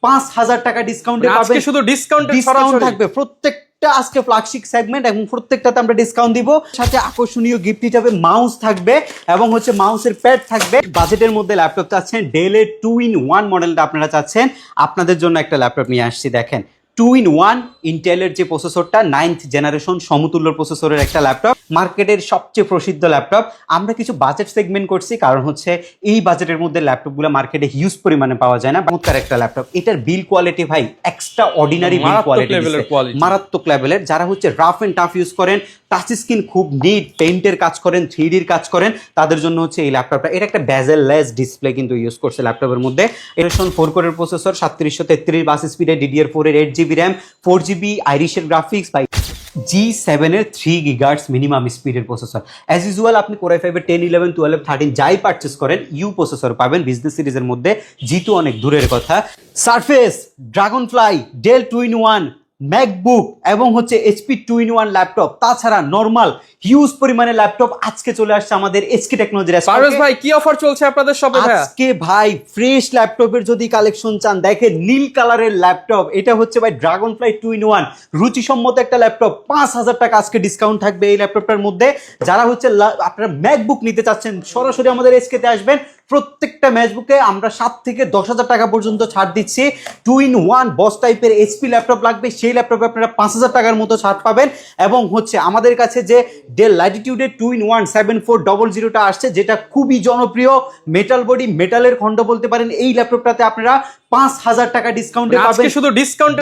5000 টাকা ডিসকাউন্টে পাবেন। আজকে শুধু ডিসকাউন্ট থাকবে প্রত্যেকটা আজকে ফ্ল্যাগশিপ সেগমেন্ট এবং প্রত্যেকটাতে আমরা ডিসকাউন্ট দিব। সাথে আকর্ষণীয় গিফট হিসেবে মাউস থাকবে এবং হচ্ছে মাউসের প্যাড থাকবে। বাজেটের মধ্যে ল্যাপটপ চাচ্ছেন, ডেলের 2-in-1 মডেলটা আপনারা চাচ্ছেন, আপনাদের জন্য একটা ল্যাপটপ নিয়ে আসছি। দেখেন 2-in-1 ইন্টেলের যে প্রসেসরটা 9th জেনারেশন সমতুল্য প্রসেসরের একটা ল্যাপটপ, মার্কেটের সবচেয়ে প্রসিদ্ধ ল্যাপটপ। আমরা কিছু বাজেট সেগমেন্ট করছি, কারণ হচ্ছে এই বাজেটের মধ্যে ল্যাপটপগুলো মার্কেটে হিউজ পরিমাণে পাওয়া যায় না। চমৎকার একটা ল্যাপটপ, এটার বিল কোয়ালিটি ভাই এক্সট্রা অর্ডিনারি বিল কোয়ালিটি, মারাত্মক লেভেলের। যারা হচ্ছে রাফ এন্ড টাফ ইউজ করেন, টাচ স্ক্রিন খুব নিট, পেইন্টের কাজ করেন, 3Dর কাজ করেন, তাদের জন্য হচ্ছে এই ল্যাপটপটা। এটা একটা বেজেললেস ডিসপ্লে কিন্তু ইউজ করছে ল্যাপটপের মধ্যে। এটা 4 কোরের প্রসেসর, 3733 বাস স্পিডে, DDR4 এর 8GB RAM, 4GB আইরিশের graphics, by G7 এর 3 GHz মিনিমাম স্পিডের প্রসেসর। অ্যাজ ইউজুয়াল আপনি Core i5 এর 10, 11, 12, 13 যাই পারচেস করেন ইউ প্রসেসর পাবেন বিজনেস সিরিজের মধ্যে। জিতু অনেক দূরের কথা। Surface, Dragonfly, del 2-in-1, MacBook এবং হচ্ছে HP 2-in-1 ল্যাপটপ, তাছাড়া নরমাল হিউজ পরিমাণে ল্যাপটপ আজকে চলে আসছে আমাদের SK টেকনোলজির। পারভেজ ভাই কি অফার চলছে আপনাদের শপে? আজকে ভাই ফ্রেশ ল্যাপটপের যদি কালেকশন চান, দেখেন নীল কালারের ল্যাপটপ, এটা হচ্ছে ভাই ড্রাগনফ্লাই 2-in-1 রুচিসম্মত একটা ল্যাপটপ। 5000 টাকা আজকে ডিসকাউন্ট থাকবে এই ল্যাপটপটার মধ্যে। যারা হচ্ছে আপনারা ম্যাকবুক নিতে চাচ্ছেন, সরাসরি আমাদের SK তে আসবেন। প্রত্যেকটা ম্যাকবুকে আমরা 7 থেকে 10,000 টাকা পর্যন্ত ছাড় দিচ্ছি। 2-in-1 বস টাইপের HP ল্যাপটপ লাগবে, সেই ল্যাপটপে আপনারা 5000 টাকার মতো ছাড় পাবেন। এবং হচ্ছে আমাদের কাছে যে ডেল ল্যাটিটিউডের 2-in-1 7400টা আসছে, যেটা খুবই জনপ্রিয়, মেটাল বডি, মেটালের খন্ড বলতে পারেন। এই ল্যাপটপটাতে আপনারা 5000 টাকা ডিসকাউন্টে পাবেন। শুধু ডিসকাউন্ট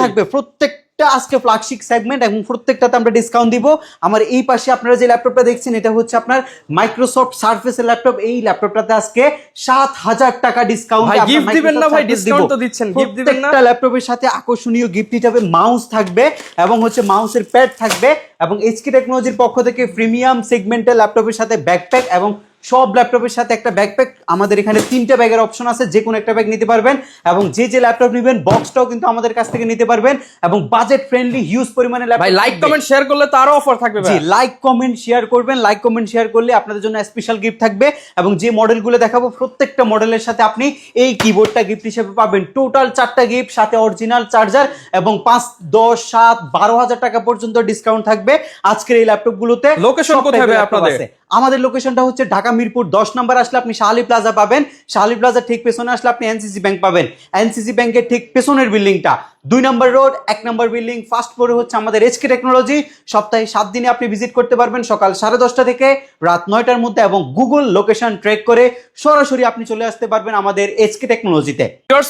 থাকবে প্রত্যেকটা আজকে ফ্ল্যাগশিপ সেগমেন্ট এবং প্রত্যেকটাতে আমরা ডিসকাউন্ট দিব। আমার এই পাশে আপনারা যে ল্যাপটপটা দেখছেন, এটা হচ্ছে আপনার মাইক্রোসফট সারফেসের ল্যাপটপ। এই ল্যাপটপটাতে আজকে 7000 টাকা ডিসকাউন্ট। গিফট দিবেন না ভাই? ডিসকাউন্ট তো দিচ্ছেন, গিফট দিবেন না? প্রত্যেকটা ল্যাপটপের সাথে আকর্ষণীয় গিফট হিসেবে মাউস থাকবে এবং হচ্ছে মাউসের প্যাড থাকবে। এবং SK টেকনোলজির পক্ষ থেকে প্রিমিয়াম সেগমেন্টের ল্যাপটপের সাথে ব্যাকপ্যাক, এবং সব ল্যাপটপের সাথে একটা ব্যাকপ্যাক। আমাদের এখানে 3টে ব্যাগের অপশন আছে, যে কোনো একটা ব্যাগ নিতে পারবেন। এবং যে ল্যাপটপ নেবেন বক্সটাও কিন্তু আমাদের কাছ থেকে নিতে পারবেন। এবং বাজেট ফ্রেন্ডলি হিউজ পরিমাণে ল্যাপটপ। ভাই লাইক কমেন্ট শেয়ার করলে তো আরো অফার থাকবে ভাই। জি, লাইক কমেন্ট শেয়ার করবেন। লাইক কমেন্ট শেয়ার করলে আপনাদের জন্য স্পেশাল গিফট থাকবে। এবং যে মডেলগুলো দেখাবো প্রত্যেকটা মডেলের সাথে আপনি এই কিবোর্ডটা গিফট হিসেবে পাবেন। টোটাল 4টা গিফট, সাথে অরিজিনাল চার্জার, এবং 5, 10, 7, 12,000 টাকা পর্যন্ত ডিসকাউন্ট থাকবে আজকের এই ল্যাপটপগুলোতে। লোকেশন কোথায় হবে আপনাদের? আমাদের লোকেশনটা হচ্ছে ঢাকা মিরপুর 10 নম্বর আসলে আপনি শাহালি প্লাজা পাবেন। শাহালি প্লাজা ঠিক পেছনে আসলে আপনি NCC ব্যাংক পাবেন। NCC ব্যাংকের ঠিক পেছনের বিল্ডিংটা 2 নম্বর রোড, 1 নম্বর বিল্ডিং, ফার্স্ট ফ্লোরে হচ্ছে আমাদের SK টেকনোলজি। সপ্তাহে 7 দিনে আপনি ভিজিট করতে পারবেন, সকাল 10:30 থেকে রাত 9টার মধ্যে। এবং গুগল লোকেশন ট্র্যাক করে সরাসরি আপনি চলে আসতে পারবেন আমাদের SK টেকনোলজিতে।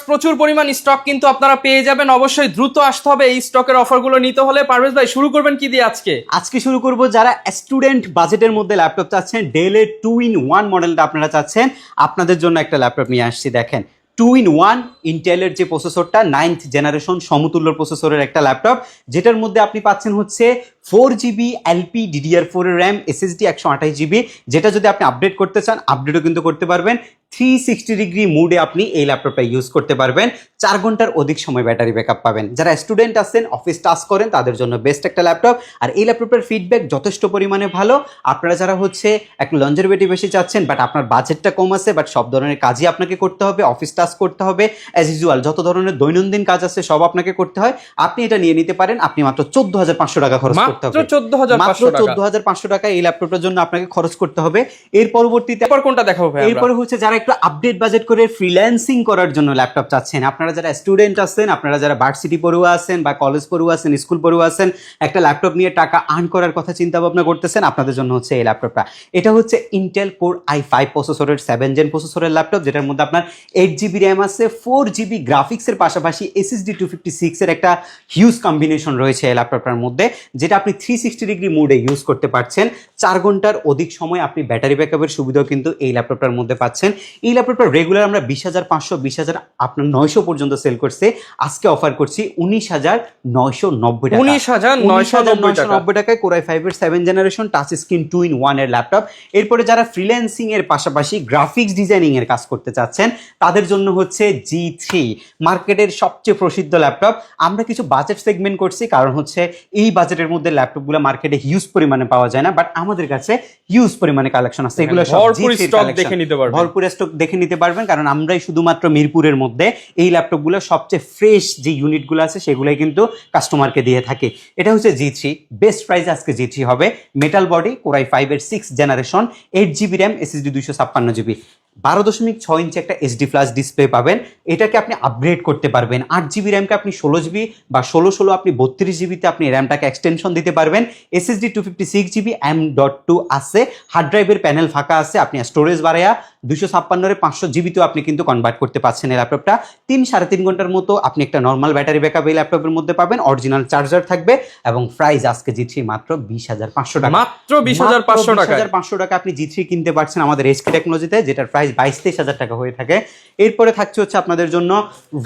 প্রচুর পরিমাণ স্টক কিন্তু আপনারা পেয়ে যাবেন, অবশ্যই দ্রুত আসতে হবে এই স্টকের অফারগুলো নিতে হলে। পারভেজ ভাই শুরু করবেন কি দিয়ে আজকে শুরু করব, যারা স্টুডেন্ট বাজেটের মধ্যে ল্যাপটপ চাচ্ছেন, ডেলের 2-in-1 মডেলটা আপনারা চাচ্ছেন, আপনাদের জন্য একটা ল্যাপটপ নিয়ে আসছি। দেখেন 2-in-1 ইন্টেলের যে প্রসেসরটা 9th জেনারেশন সমতুল্য প্রসেসরের একটা ল্যাপটপ, যেটার মধ্যে আপনি পাচ্ছেন হচ্ছে 4GB LP DDR4 এর র্যাম, SSD 128GB। যেটা যদি আপনি আপডেট করতে চান, আপডেটও কিন্তু করতে পারবেন। 360 ডিগ্রি মুডে আপনি এই ল্যাপটপটা ইউজ করতে পারবেন। 4 ঘন্টার অধিক সময় ব্যাটারি ব্যাকআপ পাবেন। যারা স্টুডেন্ট আছেন, অফিস টাস্ক করেন, তাদের জন্য বেস্ট একটা ল্যাপটপ। আর এই ল্যাপটপের ফিডব্যাক যথেষ্ট পরিমাণে ভালো। আপনারা যারা হচ্ছে একটা লঞ্জারভিটি বেশি চাচ্ছেন, বাট আপনার বাজেটটা কম আছে, বাট সব ধরনের কাজই আপনাকে করতে হবে, অফিস টাস্ক করতে হবে, অ্যাজ ইউজুয়াল যত ধরনের দৈনন্দিন কাজ আছে সব আপনাকে করতে হয়, আপনি এটা নিয়ে নিতে পারেন। আপনি মাত্র 14,500 টাকা খরচ করতে হবে। মাত্র 14,500 টাকা এই ল্যাপটপটার জন্য আপনাকে খরচ করতে হবে। এর পরবর্তীতে কোনটা দেখাবো ভাই? এরপরে হচ্ছে যারা একটু আপডেট বাজেট করে ফ্রিল্যান্সিং করার জন্য ল্যাপটপ চাচ্ছেন, আপনারা যারা স্টুডেন্ট আছেন, আপনারা যারা ভার্সিটি পড়ুয়া আছেন বা কলেজ পড়ুয়া আছেন, স্কুল পড়ুয়া আছেন, একটা ল্যাপটপ নিয়ে টাকা আর্ন করার কথা চিন্তা ভাবনা করতেছেন, আপনাদের জন্য হচ্ছে এই ল্যাপটপটা। এটা হচ্ছে ইন্টেল কোর i5 প্রসেসরের 7 জেন প্রসেসরের ল্যাপটপ, যেটার মধ্যে আপনার 8GB র্যাম আছে, 4GB গ্রাফিক্সের পাশাপাশি SSD 256 এর একটা হিউজ কম্বিনেশন রয়েছে এই ল্যাপটপটার মধ্যে, যেটা আপনি 360 ডিগ্রি মুডে ইউজ করতে পারছেন। 4 ঘন্টার অধিক সময় আপনি ব্যাটারি ব্যাকআপের সুবিধাও কিন্তু এই ল্যাপটপটার মধ্যে পাচ্ছেন। এই ল্যাপটপটা রেগুলার আমরা 20,500, 20,900 পর্যন্ত সেল করছে। আজকে অফার করছি 19,990 টাকা। 19,990 টাকায় Core i5 এর 7 জেনারেশন টাচ স্ক্রিন 2-in-1 এর ল্যাপটপ। এরপরে যারা ফ্রিল্যান্সিং এর পাশাপাশি গ্রাফিক্স ডিজাইনিং এর কাজ করতে চাচ্ছেন, তাদের জন্য হচ্ছে G3 মার্কেটের সবচেয়ে প্রসিদ্ধ ল্যাপটপ। আমরা কিছু বাজেট সেগমেন্ট করছি, কারণ হচ্ছে এই বাজেটের মধ্যে ল্যাপটপগুলো মার্কেটে হিউজ পরিমাণে পাওয়া যায় না, বাট আমাদের কাছে হিউজ পরিমাণে কালেকশন আছে। এগুলো সব ভরপুর স্টক দেখে নিতে পারবেন। ভরপুর স্টক দেখে নিতে পারবেন, কারণ আমরাই শুধুমাত্র মিরপুরের মধ্যে এই ল্যাপটপগুলো সবচেয়ে ফ্রেশ যে ইউনিটগুলো আছে সেগুলোই কিন্তু কাস্টমারকে দিয়ে থাকে। এটা হচ্ছে G3, বেস্ট প্রাইস আজকে G3 হবে। মেটাল বডি, কোরাই 5-এর 6th generation, 8GB RAM, SSD 256GB, 12.6 inch একটা HD ফ্ল্যাশ ডিসপ্লে পাবেন। এটাকে আপনি আপগ্রেড করতে পারবেন। 8GB র্যামকে আপনি 16GB বা 16 আপনি 32GBতে আপনি র্যামটাকে এক্সটেনশন দিতে পারবেন। SSD 256GB, M.2 আছে, হার্ড ড্রাইভের প্যানেল ফাঁকা আছে, আপনি স্টোরেজ বাড়ায়া 256 500GBতেও আপনি কিন্তু কনভার্ট করতে পারছেন। এই ল্যাপটপটা 3-3.5 ঘন্টার মতো আপনি একটা নর্মাল ব্যাটারি ব্যাকআপ এই ল্যাপটপের মধ্যে পাবেন। অরিজিনাল চার্জার থাকবে এবং প্রাইস আজকে G3 মাত্র 20,500 টাকা। মাত্র 20,500 টাকা। 20,500 টাকা আপনি G3 কিনতে পারছেন আমাদের এসকে টেকনোলজিতে, যেটার প্রাইস 22-23 হাজার টাকা হয়ে থাকে। এরপরে থাকছে হচ্ছে আপনাদের জন্য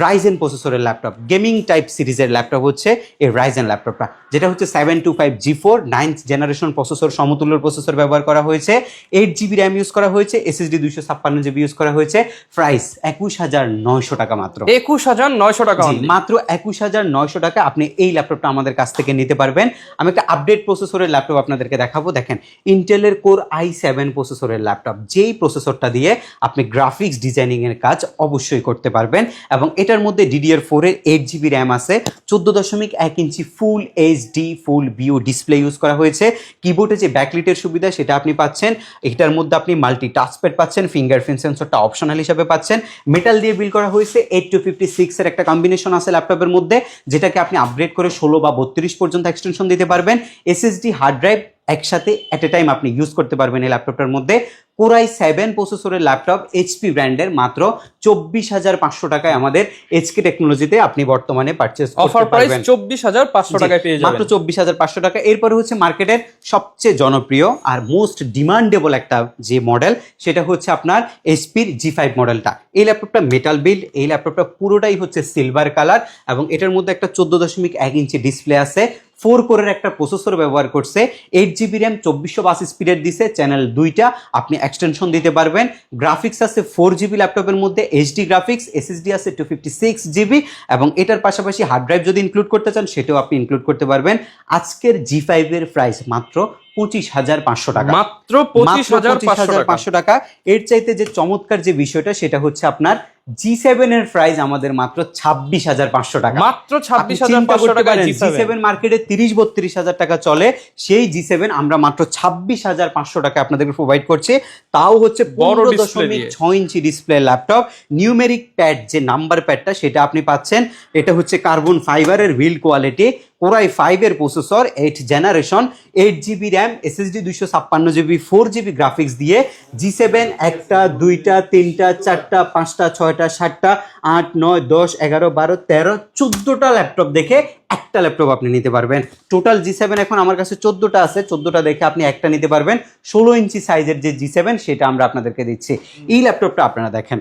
রাইজেন প্রসেসরের ল্যাপটপ, গেমিং টাইপ সিরিজের ল্যাপটপ হচ্ছে এই রাইজেন ল্যাপটপটা, যেটা হচ্ছে 725G4 9th জেনারেশন প্রসেসর, সমতুল্য প্রসেসর ব্যবহার করা হয়েছে। 8GB র্যাম ইউজ করা হয়েছে, SSD 256GB ইউজ করা হয়েছে। প্রাইস 21,900 টাকা মাত্র। 21,900 টাকা only। মাত্র 21,900 টাকা আপনি এই ল্যাপটপটা আমাদের কাছ থেকে নিতে পারবেন। আমি একটা আপডেট প্রসেসরের ল্যাপটপ আপনাদেরকে দেখাবো। দেখেন, ইন্টেলের কোর i7 প্রসেসরের ল্যাপটপ, যেই প্রসেসরটা দিয়ে আপনি গ্রাফিক্স ডিজাইনিং এর কাজ অবশ্যই করতে পারবেন। এবং এটার মধ্যে DDR4 এর 8GB র্যাম আছে, 14.1 ইঞ্চি ফুল HD ফুল ভিউ ডিসপ্লে ইউজ করা হয়েছে। কিবোর্ডে যে ব্যাকলিটের সুবিধা সেটা আপনি পাচ্ছেন। এটার মধ্যে আপনি মাল্টি টাচপ্যাড পাচ্ছেন, ফিঙ্গারপ্রিন্ট সেন্সরটা অপশনাল হিসেবে পাচ্ছেন। মেটাল দিয়ে বিল্ড করা হয়েছে, 8-56 এর একটা কম্বিনেশন আছে ল্যাপটপের মধ্যে, যেটাকে আপনি আপগ্রেড করে 16 বা 32 পর্যন্ত এক্সটেনশন দিতে পারবেন। SSD হার্ড ড্রাইভ একসাথে এট এ টাইম আপনি ইউজ করতে পারবেন এই ল্যাপটপটার মধ্যে। কোরাই 7 প্রসেসরের ল্যাপটপ, HP ব্র্যান্ডের, মাত্র 24,500 টাকায় আমাদের এসকে টেকনোলজিতে আপনি বর্তমানে পারচেজ করতে অফার প্রাইস পারবেন। 24,500 টাকায় পেয়ে যাবেন, মাত্র 24,500 টাকা। এরপরে হচ্ছে মার্কেটের সবচেয়ে জনপ্রিয় আর মোস্ট ডিমান্ডেবল একটা যে মডেল, সেটা হচ্ছে আপনার এসপির G5 মডেলটা। এই ল্যাপটপটা মেটাল বিল্ড, এই ল্যাপটপটা পুরোটাই হচ্ছে সিলভার কালার এবং এটার মধ্যে একটা 14.1 ইঞ্চি ডিসপ্লে আছে। 4 কোরের একটা প্রসেসর ব্যবহার করছে, 8GB র্যাম, 2420 স্পিডের দিছে, চ্যানেল 2টা আপনি এক্সটেনশন দিতে পারবেন। গ্রাফিক্স আছে 4GB ল্যাপটপের মধ্যে, HD গ্রাফিক্স, SSD আছে 256GB এবং এটার পাশাপাশি হার্ড ড্রাইভ যদি ইনক্লুড করতে চান সেটাও আপনি ইনক্লুড করতে পারবেন। আজকের G5 এর প্রাইস মাত্র 25,500 টাকা। মাত্র 25,500 টাকা। এর চাইতে যে চমৎকার যে বিষয়টা সেটা হচ্ছে আপনার G7 এর প্রাইস আমাদের মাত্র 26,500 টাকা। মাত্র 26,500 টাকা। G7 মার্কেটে 30-32 হাজার টাকা চলে, সেই G7 আমরা মাত্র 26,500 টাকা আপনাদেরকে প্রোভাইড করছি। তাও হচ্ছে 15.6 inch display laptop. Numeric pad, যে নাম্বার প্যাডটা সেটা আপনি পাচ্ছেন। এটা হচ্ছে কার্বন ফাইবারের বিল্ড কোয়ালিটি, কোরাই 5 এর processor, 8th generation, 8GB RAM, SSD 256GB, 4GB graphics দিয়ে G7 1টা 2টা 3টা 4টা 5টা 6টা 7টা 8 9 10 11 12 13 14টা ল্যাপটপ দেখে একটা ল্যাপটপ আপনি নিতে পারবেন। টোটাল G7 এখন আমার কাছে 14টা আছে, 14টা দেখে আপনি একটা নিতে পারবেন। 16 ইঞ্চি সাইজের যে G7 সেটা আমরা আপনাদেরকে দিচ্ছি। এই ল্যাপটপটা আপনারা দেখেন,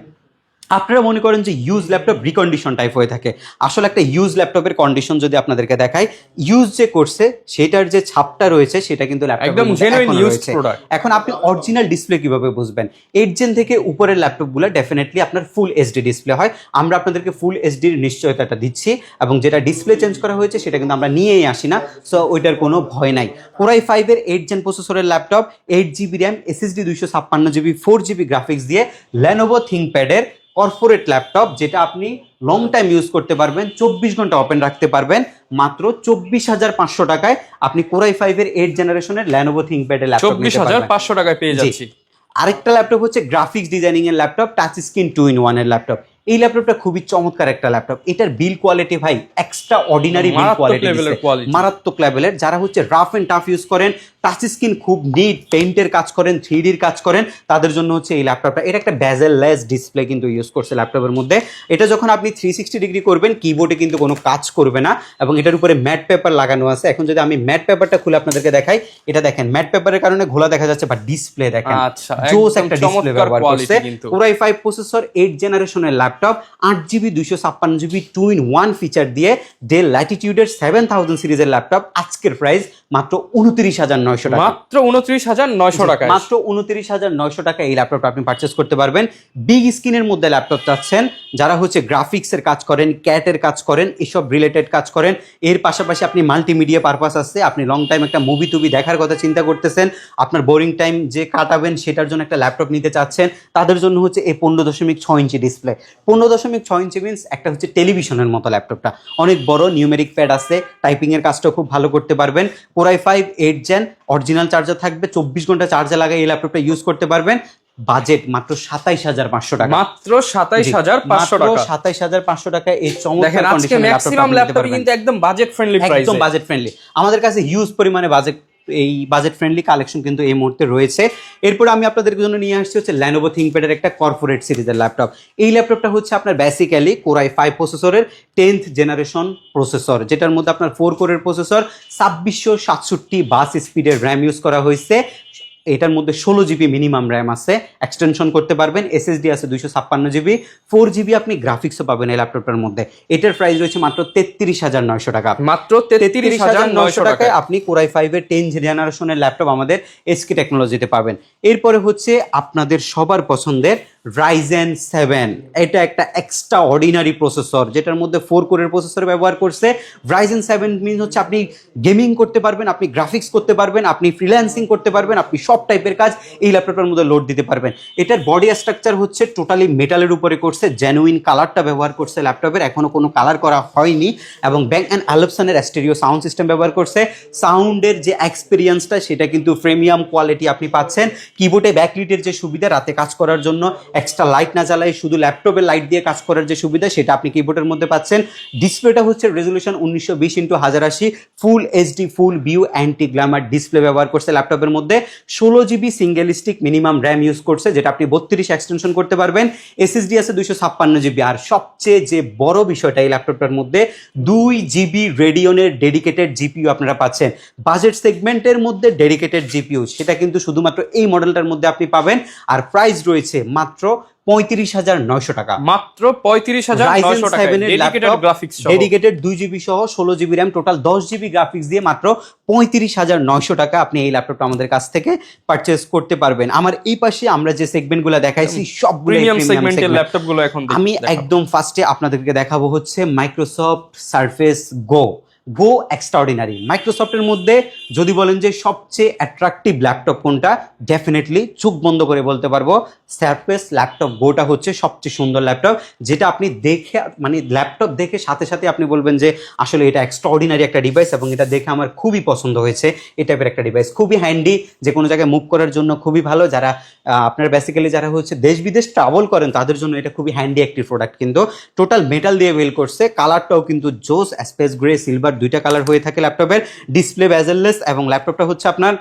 আপনারা মনে করেন যে ইউজ ল্যাপটপ রিকন্ডিশন টাইপ হয়ে থাকে, আসলে একটা ইউজ ল্যাপটপের কন্ডিশন যদি আপনাদেরকে দেখাই, ইউজ যে করছে সেটার যে ছাপটা রয়েছে সেটা কিন্তু একদম জেনুইন ইউজ প্রোডাক্ট। এখন আপনি অরিজিনাল ডিসপ্লে কিভাবে বুঝবেন? 8 জেন থেকে উপরের ল্যাপটপগুলো ডেফিনেটলি আপনার ফুল HD ডিসপ্লে হয়। আমরা আপনাদেরকে ফুল HDর নিশ্চয়তাটা দিচ্ছি এবং যেটা ডিসপ্লে চেঞ্জ করা হয়েছে সেটা কিন্তু আমরা নিয়েই আসি না, সো ওইটার কোনো ভয় নাই। কোরাই 5 এর 8 জেন প্রসেসরের laptop, 8GB RAM, SSD 256GB, 4GB graphics দিয়ে Lenovo ThinkPad-এর কর্পোরেট ল্যাপটপ, যেটা আপনি লং টাইম ইউজ করতে পারবেন, 24 ঘন্টা ওপেন রাখতে পারবেন। মাত্র 24,500 টাকায় আপনি কোরাই 5 এর 8th জেনারেশনের Lenovo ThinkPad এর ল্যাপটপ নিতে পারবেন। 24,500 টাকায় পেয়ে যাচ্ছি। আরেকটা ল্যাপটপ হচ্ছে গ্রাফিক্স ডিজাইনিং এর ল্যাপটপ, টাচ স্ক্রিন 2-in-1 এর ল্যাপটপ। এই ল্যাপটপটা খুবই চমৎকার একটা ল্যাপটপ। এটার বিল কোয়ালিটি ভাই এক্সট্রা অর্ডিনারি বিল কোয়ালিটি, মারাত্মক লেভেলের। যারা হচ্ছে রাফ এন্ড টাফ ইউজ করেন, টাচ স্ক্রিন খুব নিট, পেইন্টের কাজ করেন, 3Dর কাজ করেন, তাদের জন্য হচ্ছে এই ল্যাপটপটা। এটা একটা বেজেললেস ডিসপ্লে কিন্তু ইউজ করছে ল্যাপটপের মধ্যে। এটা যখন আপনি 360 ডিগ্রি করবেন, কিবোর্ডে কিন্তু কোনো কাজ করবে না এবং এটার উপরে ম্যাট পেপার লাগানো আছে। এখন যদি আমি ম্যাট পেপারটা খুলে আপনাদেরকে দেখাই, এটা দেখেন ম্যাট পেপারের কারণে ঘোলা দেখা যাচ্ছে, বা ডিসপ্লে দেখেন জোস একটা ডিসপ্লে ব্যবহার করছে। কোরাই 5 প্রসেসর, 8th জেনারেশনের laptop, 8GB 256GB 2-in-1 feature দিয়ে ডেল ল্যাটিটিউডের 7000 সিরিজের ল্যাপটপ। আজকের প্রাইস মাত্র 29,900 29,900 টাকা, মাত্র 29,900 টাকা, মাত্র 29,900 টাকা এই ল্যাপটপটা আপনি পারচেস করতে পারবেন। বিগ স্ক্রিনের মধ্যে ল্যাপটপ চাচ্ছেন, যারা হচ্ছে গ্রাফিক্সের কাজ করেন, ক্যাটের কাজ করেন, এসব রিলেটেড কাজ করেন, এর পাশাপাশি আপনি মাল্টিমিডিয়া পারপাস আছে, আপনি লং টাইম একটা মুভি টুভি দেখার কথা চিন্তা করতেছেন, আপনার বোরিং টাইম যে কাটাবেন সেটার জন্য একটা ল্যাপটপ নিতে চাচ্ছেন, তাদের জন্য হচ্ছে এই 15.6 ইঞ্চি ডিসপ্লে। 15.6 ইঞ্চি মিনস একটা হচ্ছে টেলিভিশনের মতো ল্যাপটপটা, অনেক বড়, নিউমেরিক প্যাড আছে, টাইপিংয়ের কাজটাও খুব ভালো করতে পারবেন। Core i5 8 gen, original charger থাকবে, 24 ঘন্টা চার্জে লাগাই এই ল্যাপটপটা ইউজ করতে পারবেন। বাজেট মাত্র 27,500 টাকা, মাত্র 27,500 টাকা, 27,500 টাকা এই চমৎকার দেখেন আজকে কন্ডিশনের ম্যাক্সিমাম ল্যাপটপ কিন্তু একদম বাজেট ফ্রেন্ডলি প্রাইসে, একদম বাজেট ফ্রেন্ডলি। আমাদের কাছে হিউজ পরিমাণে এই বাজেট ফ্রেন্ডলি কালেকশন কিন্তু এই মুহূর্তে রয়েছে। এরপর আমি আপনাদের জন্য নিয়ে আসছি হচ্ছে Lenovo ThinkPad এর একটা কর্পোরেট সিরিজের ল্যাপটপ। এই ল্যাপটপটা হচ্ছে আপনার বেসিক্যালি Core i5 প্রসেসরের 10th জেনারেশন প্রসেসর, যেটার মধ্যে আপনার 4 কোরের প্রসেসর, 2667 বাস স্পিডের র্যাম ইউজ করা হয়েছে। এটার মধ্যে 16 জিবি মিনিমাম র্যাম আছে, এক্সটেনশন করতে পারবেন, SSD আছে 256 জিবি, 4 জিবি আপনি গ্রাফিক্সও পাবেন এই ল্যাপটপটার মধ্যে। এটার প্রাইস রয়েছে মাত্র 33,900 টাকা, মাত্র 33,900 টাকায় আপনি Core i5 এর 10 জেনারেশনের ল্যাপটপ আমাদের SK টেকনোলজিতে পাবেন। এরপরে হচ্ছে আপনাদের সবার পছন্দের Ryzen 7, এটা একটা এক্সট্রা অর্ডিনারি প্রসেসর, যেটার মধ্যে 4 কোরের প্রসেসর ব্যবহার করছে। Ryzen 7 মিনস হচ্ছে আপনি গেমিং করতে পারবেন, আপনি গ্রাফিক্স করতে পারবেন, আপনি ফ্রিল্যান্সিং করতে পারবেন, আপনি সব টাইপের কাজ এই ল্যাপটপের মধ্যে লোড দিতে পারবেন। এটার বডি স্ট্রাকচার হচ্ছে টোটালি মেটালের উপরে করছে, জেনুইন কালারটা ব্যবহার করছে ল্যাপটপের, এখনো কোনো কালার করা হয়নি, এবং ব্যাং অ্যান্ড অ্যালপসনের স্টেরিও সাউন্ড সিস্টেম ব্যবহার করছে। সাউন্ডের যে এক্সপিরিয়েন্সটা সেটা কিন্তু প্রিমিয়াম কোয়ালিটি আপনি পাচ্ছেন। কিবোর্ডে ব্যাকলিটের যে সুবিধা, রাতে কাজ করার জন্য এক্সট্রা লাইট না জ্বালাই শুধু ল্যাপটপের লাইট দিয়ে কাজ করার যে সুবিধা সেটা আপনি কিবোর্ডের মধ্যে পাচ্ছেন। ডিসপ্লেটা হচ্ছে resolution 1920x1080 full HD full view anti Glamour display ব্যবহার করছে ল্যাপটপের মধ্যে। 16 GB single stick minimum RAM use করছে, যেটা আপনি 32 এক্সটেনশন করতে পারবেন। SSD আছে 256 জিবি, আর সবচেয়ে যে বড় বিষয়টা এই ল্যাপটপটার মধ্যে 2 জিবি রেডিয়নের ডেডিকেটেড জিপিইউ আপনারা পাচ্ছেন। বাজেট সেগমেন্টের মধ্যে ডেডিকেটেড জিপিইউ সেটা কিন্তু শুধুমাত্র এই মডেলটার মধ্যে আপনি পাবেন, আর প্রাইস রয়েছে মাত্র 35,900 টাকা, মাত্র 35,900 টাকা, ডেডিকেটেড গ্রাফিক্স সহ, ডেডিকেটেড 2 জিবি সহ 16 GB RAM, total 10 GB graphics দিয়ে মাত্র 35,900 টাকা আপনি এই ল্যাপটপটা আমাদের কাছ থেকে পারচেজ করতে পারবেন। আমার এই পাশে আমরা যে সেগমেন্টগুলো দেখাইছি সবগুলো প্রিমিয়াম সেগমেন্টের ল্যাপটপগুলো এখন আমি একদম ফার্স্টে আপনাদেরকে দেখাবো হচ্ছে মাইক্রোসফট সারফেস গো এক্সট্রাঅর্ডিনারি। মাইক্রোসফটের মধ্যে যদি বলেন যে সবচেয়ে অ্যাট্রাকটিভ ল্যাপটপ কোনটা, ডেফিনেটলি চোখ বন্ধ করে বলতে পারবো সারফেস ল্যাপটপ গোটা হচ্ছে সবচেয়ে সুন্দর ল্যাপটপ, যেটা আপনি দেখে মানে ল্যাপটপ দেখে সাথে সাথে আপনি বলবেন যে আসলে এটা এক্সট্রাঅর্ডিনারি একটা ডিভাইস, এবং এটা দেখে আমার খুবই পছন্দ হয়েছে। এই টাইপের একটা ডিভাইস খুবই হ্যান্ডি, যে কোনো জায়গায় মুভ করার জন্য খুবই ভালো। যারা আপনার বেসিক্যালি যারা হচ্ছে দেশ বিদেশ ট্রাভেল করেন তাদের জন্য এটা খুবই হ্যান্ডি একটি প্রোডাক্ট। কিন্তু টোটাল মেটাল দিয়ে বিল্ড করছে, কালারটাও কিন্তু জোস, স্পেস গ্রে সিলভার দুইটা কালার হয়ে থাকে ল্যাপটপের। ডিসপ্লে বেজেললেস, এবং ল্যাপটপটা হচ্ছে আপনার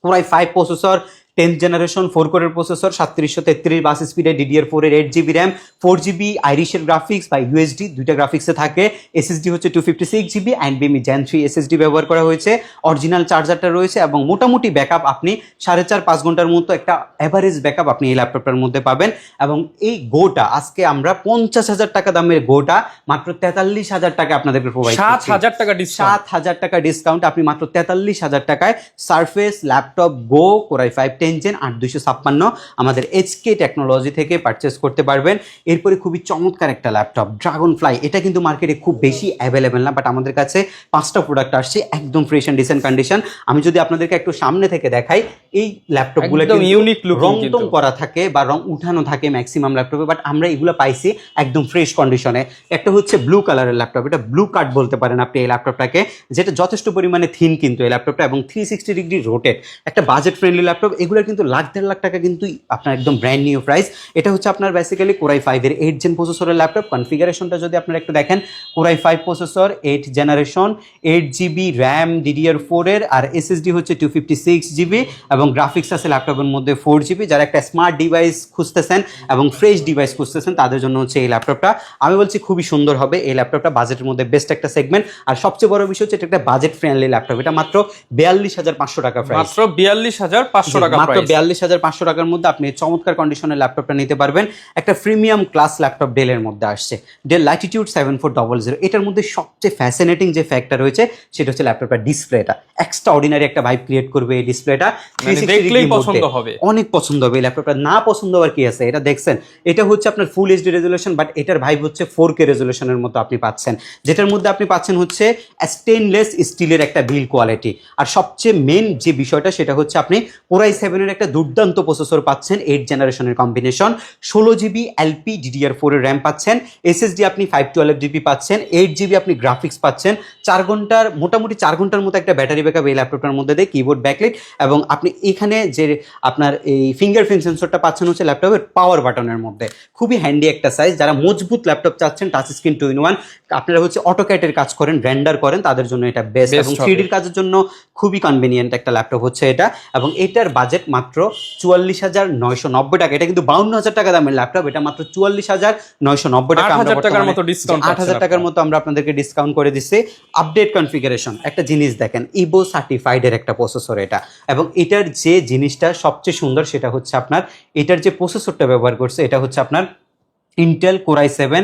Core i5 processor, 10th generation 4 কোরের প্রসেসর, 3733 বাস স্পিডে DDR4 এর 8 জিবি র্যাম, 4 জিবি আইরিশের গ্রাফিক্স বা ইউএসডি দুইটা গ্রাফিক্সে থাকে। SSD হচ্ছে 256 জিবি NVMe Gen 3 SSD ব্যবহার করা হয়েছে। অরিজিনাল চার্জারটা রয়েছে, এবং মোটামুটি ব্যাকআপ আপনি 4.5-5 ঘন্টার মতো একটা অ্যাভারেজ ব্যাকআপ আপনি এই ল্যাপটপটার মধ্যে পাবেন। এবং এই গোটা আজকে আমরা 50,000 টাকা দামের গোটা মাত্র 43,000 টাকা আপনাদেরকে প্রোভাইড করছি। 7,000 টাকা ডিসকাউন্ট, 7,000 টাকা ডিসকাউন্ট, আপনি মাত্র 43,000 টাকায় সারফেস ল্যাপটপ গো Core i5 10 জেন 8256 আমাদের HK টেকনোলজি থেকে পারচেস করতে পারবেন। এরপরে খুবই চমৎকার একটা ল্যাপটপ ড্রাগন ফ্লাই, এটা কিন্তু মার্কেটে খুব বেশি অ্যাভেলেবেল না, বাট আমাদের কাছে 5টা প্রোডাক্ট আসছে একদম ফ্রেশ অ্যান্ড ডিসেন্ট কন্ডিশন। আমি যদি আপনাদেরকে একটু সামনে থেকে দেখাই, এই ল্যাপটপগুলো একদম ইউনিক লুক, রং টং করা থাকে বা রং উঠানো থাকে ম্যাক্সিমাম ল্যাপটপে, বাট আমরা এগুলো পাইছি একদম ফ্রেশ কন্ডিশনে। একটা হচ্ছে ব্লু কালারের ল্যাপটপ, এটা ব্লু কাট বলতে পারেন আপনি এই ল্যাপটপটাকে, যেটা যথেষ্ট পরিমাণে থিন কিন্তু এই ল্যাপটপটা, এবং 360 ডিগ্রি রোটেট, একটা বাজেট ফ্রেন্ডলি ল্যাপটপ। এগুলো কিন্তু 1.5 লাখ টাকা কিন্তু আপনার একদম ব্র্যান্ড নিউ প্রাইস। এটা হচ্ছে আপনার বেসিক্যালি Core i5 এর 8 জেন প্রসেসরের ল্যাপটপ। কনফিগারেশনটা যদি আপনারা একটু দেখেন, Core i5 processor, 8 generation, 8 GB RAM DDR4 এর, আর SSD হচ্ছে 256 জিবি, এবং গ্রাফিক্স আছে ল্যাপটপের মধ্যে 4 জিবি। যারা একটা স্মার্ট ডিভাইস খুঁজতেছেন এবং ফ্রেশ ডিভাইস খুঁজতেছেন তাদের জন্য হচ্ছে এই ল্যাপটপটা। আমি বলছি খুবই সুন্দর হবে এই ল্যাপটপটা, বাজেটের মধ্যে বেস্ট একটা সেগমেন্ট। আর সবচেয়ে বড় বিষয় হচ্ছে এটা একটা বাজেট ফ্রেন্ডলি ল্যাপটপ, এটা মাত্র 42,500 টাকা প্রাইস, মাত্র 42,500 টাকা মাত্র 42,500 টাকার মধ্যে আপনি চমৎকার কন্ডিশনের ল্যাপটপটা নিতে পারবেন। একটা প্রিমিয়াম ক্লাস ল্যাপটপ ডেলের মধ্যে আসছে, ডেল ল্যাটিটিউড 7400। এটার মধ্যে সবচেয়ে ফ্যাসিনেটিং যে ফ্যাক্টর রয়েছে সেটা হচ্ছে ল্যাপটপটার ডিসপ্লেটা এক্সট্রা অর্ডিনারি একটা ভাইব ক্রিয়েট করবে। এই ডিসপ্লেটা দেখলেই পছন্দ হবে, অনেক পছন্দ হবে। এই ল্যাপটপটা না পছন্দ হওয়ার কি আছে, এটা দেখছেন, এটা হচ্ছে আপনার ফুল এইচডি রেজুলেশন, বাট এটার ভাইব হচ্ছে 4K রেজুলেশনের মতো আপনি পাচ্ছেন, যেটার মধ্যে আপনি পাচ্ছেন হচ্ছে স্টেনলেস স্টিলের একটা বিল্ড কোয়ালিটি। আর সবচেয়ে মেন যে বিষয়টা সেটা হচ্ছে আপনি Core i7 এর একটা দুর্দান্ত প্রসেসর পাচ্ছেন, 8 জেনারেশনের কম্বিনেশন, 16GB এলপি DDR4 এর র্যাম পাচ্ছেন, এসএসডি আপনি 512GB পাচ্ছেন, 8GB আপনি গ্রাফিক্স পাচ্ছেন, 4 ঘন্টার মোটামুটি 4 ঘন্টার মতো একটা ব্যাটারি ব্যাকআপ এই ল্যাপটপটার মধ্যে দেয়, কিবোর্ড ব্যাকলাইট, এবং আপনি এখানে যে আপনার এই ফিঙ্গারপ্রিন্ট সেন্সরটা পাচ্ছেন হচ্ছে ল্যাপটপের পাওয়ার বাটনের মধ্যে। খুবই হ্যান্ডি একটা সাইজ। যারা মজবুত ল্যাপটপ চাচ্ছেন, টাচ স্ক্রিন 2-in-1, আপনারা হচ্ছে অটোক্যাটের কাজ করেন, রেন্ডার করেন, তাদের জন্য এটা বেস্ট, এবং 3Dর কাজের জন্য খুবই কনভিনিয়েন্ট একটা ল্যাপটপ হচ্ছে এটা। এবং এটার বাজেট মাত্র 44,990 টাকা। এটা কিন্তু 52,000 টাকা দামের ল্যাপটপ, এটা মাত্র 44,990 টাকা। 8,000 টাকার মতো ডিসকাউন্ট, 8,000 টাকার মতো আমরা আপনাদেরকে ডিসকাউন্ট করে দিচ্ছি। আপডেট কনফিগারেশন, একটা জিনিস দেখেন, ইভো সার্টিফাইড এর একটা প্রসেসর এটা, এবং এটার যে জিনিসটা সবচেয়ে সুন্দর সেটা হচ্ছে আপনার এটার যে প্রসেসরটা ব্যবহার করছে এটা হচ্ছে আপনার ইন্টেল Core i7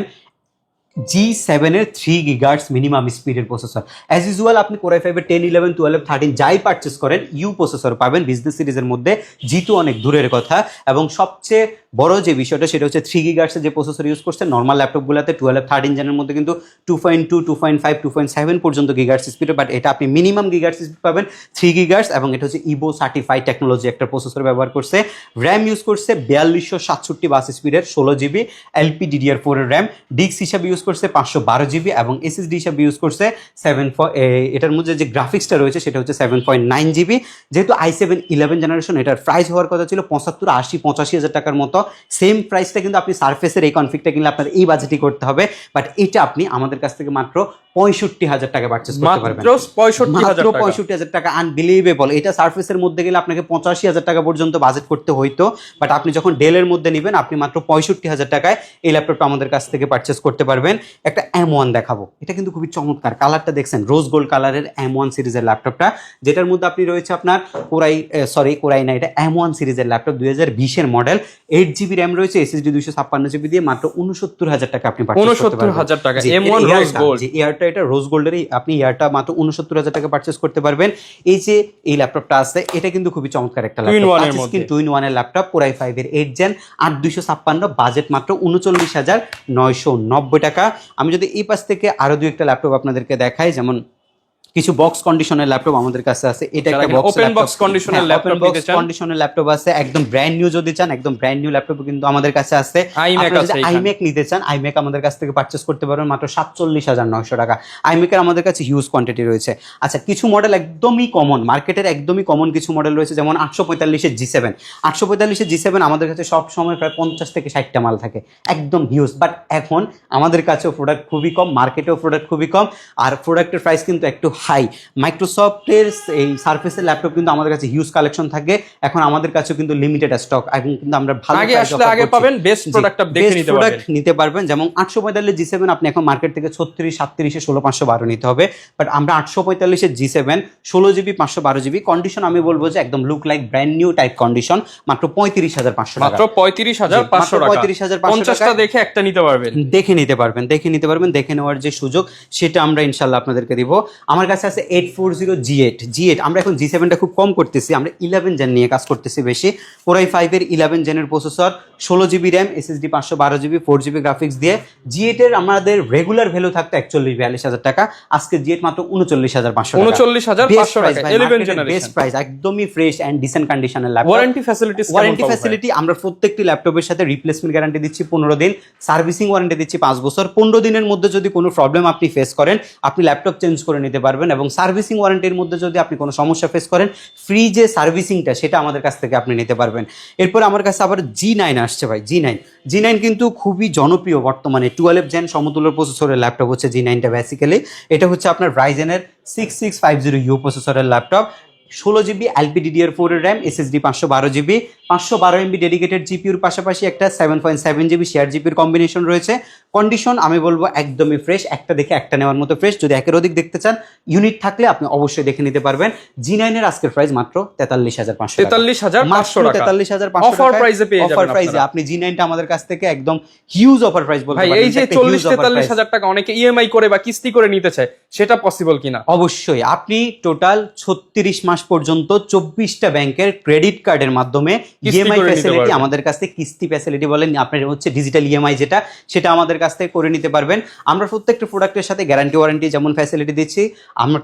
G7 এর 3 GHz মিনিমাম স্পিডের প্রসেসর। অ্যাজ ইউজুয়াল আপনি Core i5 এর 10, 11, 12, 13 যাই পারচেস করেন ইউ প্রসেসর পাবেন বিজনেস সিরিজের মধ্যে, জি তো অনেক দূরের কথা। এবং সবচেয়ে বড় যে বিষয়টা সেটা হচ্ছে 3 GHz এর যে প্রসেসর ইউজ করছে, নর্মাল ল্যাপটপগুলোতে 12, 13 জেনের মধ্যে কিন্তু 2.2, 2.5, 2.7 পর্যন্ত গিগার্স স্পিড, বাট এটা আপনি মিনিমাম গিগার্স স্পিড পাবেন 3 GHz, এবং এটা হচ্ছে ইভো সার্টিফাইড টেকনোলজি একটা প্রসেসর ব্যবহার করছে। র্যাম ইউজ করছে 4267 বাস স্পিডের 16GB এলপি DDR4 এর র্যাম, ডিস্ক হিসাবে ইউজ করছে 512GB, এবং এসএসডি হিসাবে ইউজ করছে এটার মধ্যে যে গ্রাফিক্সটা রয়েছে সেটা হচ্ছে 7.9GB। যেহেতু i7 11 জেনারেশন, এটার প্রাইস হওয়ার কথা ছিল 75, 80, 85,000 টাকার মতো। সেম প্রাইসটা কিন্তু আপনি সারফেসের এই কনফিগটা কিনলে আপনার এই বাজেটই করতে হবে, বাট এটা আপনি আমাদের কাছ থেকে মাত্র 65,000 টাকা পারচেস করতে পারবেন। মাত্র 65,000 টাকা, আনবিলিভেবল। এটা সারফেসের মধ্যে গেলে আপনাকে 85,000 টাকা পর্যন্ত বাজেট করতে হইতো, বাট আপনি যখন ডেলের মধ্যে নেবেন আপনি মাত্র 65,000 টাকায় এই ল্যাপটপটা আমাদের কাছ থেকে পারচেস করতে পারবেন। একটা M1 দেখাবো, এটা কিন্তু খুবই চমৎকার, কালারটা দেখছেন, রোজ গোল্ড কালারের M1 সিরিজের ল্যাপটপটা, যেটার মধ্যে আপনি রয়েছে আপনার Core i না, এটা M1 সিরিজের ল্যাপটপ, 2020 এর মডেল, 8GB র্যাম রয়েছে, এসএসডি 256GB দিয়ে মাত্র 69,000 টাকা আপনি পারচেস করতে পারবেন। 69,000 টাকা M1 রোজ গোল্ড, ইয়ারটা এটা রোজ গোল্ডের, আপনি ইয়ারটা মাত্র 69,000 টাকা পারচেস করতে পারবেন। এই যে এই ল্যাপটপটা আছে এটা কিন্তু খুবই চমৎকার একটা ল্যাপটপ, টাচ স্ক্রিন 2-in-1 এর ল্যাপটপ, Core i5 এর 8 জেন, 8256, বাজেট মাত্র 39,990 টাকা। আমি যদি এই পাশ থেকে আরো দুই একটা ল্যাপটপ আপনাদেরকে দেখাই, যেমন কিছু বক্স কন্ডিশনের ল্যাপটপ আমাদের কাছে আছে, এটা একটা ওপেন বক্স কন্ডিশনের ল্যাপটপ নিতে চান, কন্ডিশনের ল্যাপটপ আছে, একদম ব্র্যান্ড নিউ যদি চান, একদম ব্র্যান্ড নিউ ল্যাপটপ কিন্তু আমাদের কাছে আছে। আইম্যাক নিতে চান, আইম্যাক আমাদের কাছ থেকে পারচেস করতে পারবেন মাত্র 47,900 টাকা। আইম্যাকের আমাদের কাছে হিউজ কোয়ান্টিটি রয়েছে। আচ্ছা, কিছু মডেল একদমই কমন, মার্কেটের একদমই কমন কিছু মডেল রয়েছে, যেমন 845 G7। 845 G7 আমাদের কাছে সব সময় প্রায় 50 থেকে 60টা মাল থাকে, একদম হিউজ। বাট এখন আমাদের কাছেও প্রোডাক্ট খুবই কম, মার্কেটেও প্রোডাক্ট খুবই কম, আর প্রোডাক্টের প্রাইস কিন্তু একটু হাই। মাইক্রোসফটের এই সারফেসের ল্যাপটপ কিন্তু আমাদের কাছে হিউজ কালেকশন থাকে, এখন আমাদের কাছে কিন্তু লিমিটেড স্টক, এখন কিন্তু আমরা ভালো আগে পাবেন বেস্ট প্রোডাক্ট নিতে পারবেন। যেমন 845 G7 আপনি এখন মার্কেট থেকে 36, 37, 16,512 নিতে হবে, বাট আমরা 845 G7 16GB 512GB কন্ডিশন আমি বলবো যে একদম look like brand new type condition, মাত্র 35,500 টাকা, মাত্র 35,500 টাকা। 50টা দেখে একটা নিতে পারবেন, দেখে নিতে পারবেন, দেখে নেওয়ার যে সুযোগ সেটা আমরা ইনশাআল্লাহ আপনাদেরকে দিব। আমার কাছে আছে 840 G8। আমরা এখন G7টা খুব কম করতেছি, আমরা 11 জেন নিয়ে কাজ করতেছি বেশি। Core i5 এর 11 জেনের processor, 16GB RAM, SSD 512GB, 4GB graphics দিয়ে। G8 এর আমাদের রেগুলার ভ্যালু থাকতো 41-42,000 টাকা, আজকে G8 মাত্র 39,500 টাকা। 39,500 টাকা 11 জেনারেশন, বেস্ট প্রাইস, একদমই ফ্রেশ এন্ড ডিসেন্ট কন্ডিশনের ল্যাপটপ। ওয়ারেন্টি ফ্যাসিলিটি আমরা প্রত্যেকটি ল্যাপটপের সাথে রিপ্লেসমেন্ট গ্যারান্টি দিচ্ছি 15 দিন, সার্ভিসিং ওয়ারেন্টি দিচ্ছি 5 বছর। 15 দিনের মধ্যে যদি কোনো প্রবলেম আপনি ফেস করেন আপনি ল্যাপটপ চেঞ্জ করে নিতে পারবেন, এবং সার্ভিসিং ওয়ারেন্টির মধ্যে যদি আপনি কোনো সমস্যা ফেস করেন ফ্রি যে সার্ভিসিংটা সেটা আমাদের কাছ থেকে আপনি নিতে পারবেন। এরপর আমার কাছে আবার G9 আসছে ভাই, G9 কিন্তু খুবই জনপ্রিয় বর্তমানে, 12 জেন সমতুল্য প্রসেসরের ল্যাপটপ হচ্ছে G9টা। বেসিক্যালি এটা হচ্ছে আপনার রাইজেনের 6650U প্রসেসরের ল্যাপটপ, 16GB LPDDR4 এর RAM, SSD 512GB, 512 MB dedicated জিপিউর পাশাপাশি একটা 7.7GB শেয়ার জিপির কম্বিনেশন রয়েছে। কন্ডিশন আমি বলবো একদমই ফ্রেশ, একটা দেখে একটা নেওয়ার মতো ফ্রেশ। যদি একের অধিক দেখতে চান ইউনিট থাকলে আপনি অবশ্যই দেখে নিতে পারবেন। G9 এর আজকের প্রাইস মাত্র 43,500 টাকা। 43,500 টাকা 43,500 অফার প্রাইসে পেয়ে যাবেন। অফার প্রাইসে আপনি G9 টা আমাদের কাছ থেকে একদম হিউজ অফার প্রাইস বলতে ভাই পারেন। এই যে 40-43,000 টাকা অনেকে ইএমআই করে বা কিস্তি করে নিতে চায়, সেটা পসিবল কিনা? অবশ্যই আপনি টোটাল 36 মাস পর্যন্ত 24টা ব্যাংকের ক্রেডিট কার্ডের মাধ্যমে ইএমআই ফ্যাসিলিটি আমাদের কাছ থেকে, কিস্তি ফ্যাসিলিটি বলেন আপনার হচ্ছে ডিজিটাল ইএমআই যেটা, সেটা আমাদের কাছ থেকে করে নিতে পারবেন। আমরা প্রত্যেকটা প্রোডাক্টের সাথে গ্যারান্টি ওয়ারেন্টি যেমন ফ্যাসিলিটি দিচ্ছি, আমরা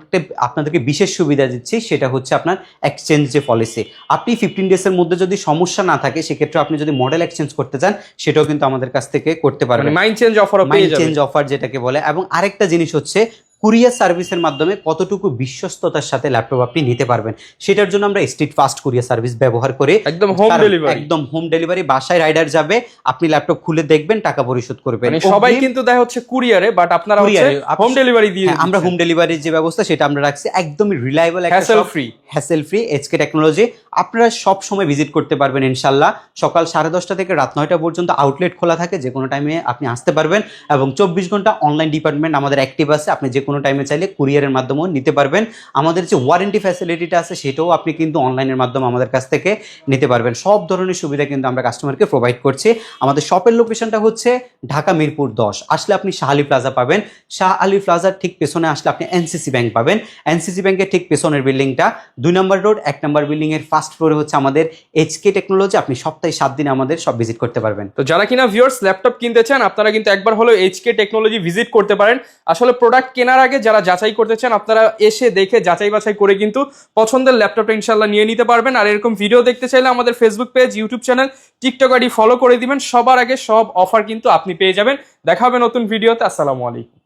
আপনাদেরকে বিশেষ সুবিধা দিচ্ছি, সেটা হচ্ছে আপনার এক্সচেঞ্জ যে পলিসি। আপনি 15 ডেজের মধ্যে যদি সমস্যা না থাকে সেক্ষেত্রে আপনি যদি মডেল এক্সচেঞ্জ করতে চান সেটাও কিন্তু আমাদের কাছ থেকে করতে পারবেন। মাইন্ড চেঞ্জ অফারও পেয়ে যাবেন। চেঞ্জ অফার যেটাকে বলে। এবং আরেকটা জিনিস হচ্ছে কুরিয়ার সার্ভিসের মাধ্যমে কতটুকু বিশ্বস্ততার সাথে ল্যাপটপ আপনি নিতে পারবেন, সেটার জন্য আমরা স্ট্রিট ফাস্ট কুরিয়ার সার্ভিস ব্যবহার করি। একদম হোম ডেলিভারি, একদম হোম ডেলিভারি, বাসায় রাইডার যাবে, আপনি ল্যাপটপ খুলে দেখবেন, টাকা পরিশোধ করবেন। মানে সবাই কিন্তু দেখা হচ্ছে কুরিয়ারে, বাট আপনারা হচ্ছে হোম ডেলিভারি দিয়ে দিচ্ছেন। আমরা হোম ডেলিভারির যে ব্যবস্থা সেটা আমরা রাখছি একদমই reliable, hassle free HK technology. আপনারা সব সময় ভিজিট করতে পারবেন ইনশাআল্লাহ। সকাল 10:30 থেকে রাত 9টা পর্যন্ত আউটলেট খোলা থাকে, যে কোনো টাইমে আপনি আসতে পারবেন। এবং 24 ঘন্টা অনলাইন ডিপার্টমেন্ট আমাদের অ্যাক্টিভ আছে, আপনি যে কোনো টাইমে চাইলে কুরিয়ারের মাধ্যমেও নিতে পারবেন। আমাদের যে ওয়ারেন্টি ফ্যাসিলিটিটা আছে সেটাও আপনি কিন্তু অনলাইনের মাধ্যমে আমাদের কাছ থেকে নিতে পারবেন। সব ধরনের সুবিধা কিন্তু আমরা কাস্টমারকে প্রোভাইড করছি। আমাদের শপের লোকেশনটা হচ্ছে ঢাকা মিরপুর 10, আসলে আপনি শাহ আলী প্লাজা পাবেন। শাহ আলী প্লাজার ঠিক পেছনে আসলে আপনি এনসিসি ব্যাংক পাবেন। এনসিসি ব্যাংকের ঠিক পেছনের বিল্ডিংটা 2 নম্বর রোড 1 নম্বর বিল্ডিং এর ফার্স্ট ফ্লোরে হচ্ছে আমাদের এইচকে টেকনোলজি। আপনি সপ্তাহে 7 দিন আমাদের সব ভিজিট করতে পারবেন। তো যারা কিনা ভিউয়ার্স ল্যাপটপ কিনতে চান আপনারা কিন্তু একবার হলো এইচকে টেকনোলজি ভিজিট করতে পারেন। আসলে প্রোডাক্ট কেনার আগে যারা যাচাই করতে চান আপনারা এসে দেখে যাচাই বাছাই করে কিন্তু পছন্দের ল্যাপটপটা ইনশাআল্লাহ নিয়ে নিতে পারবেন। আর এরকম ভিডিও দেখতে চাইলে আমাদের Facebook page, YouTube channel, TikTok ID follow করে দিবেন। সবার আগে সব অফার কিন্তু আপনি পেয়ে যাবেন। দেখা হবে নতুন ভিডিওতে। আসসালামু আলাইকুম।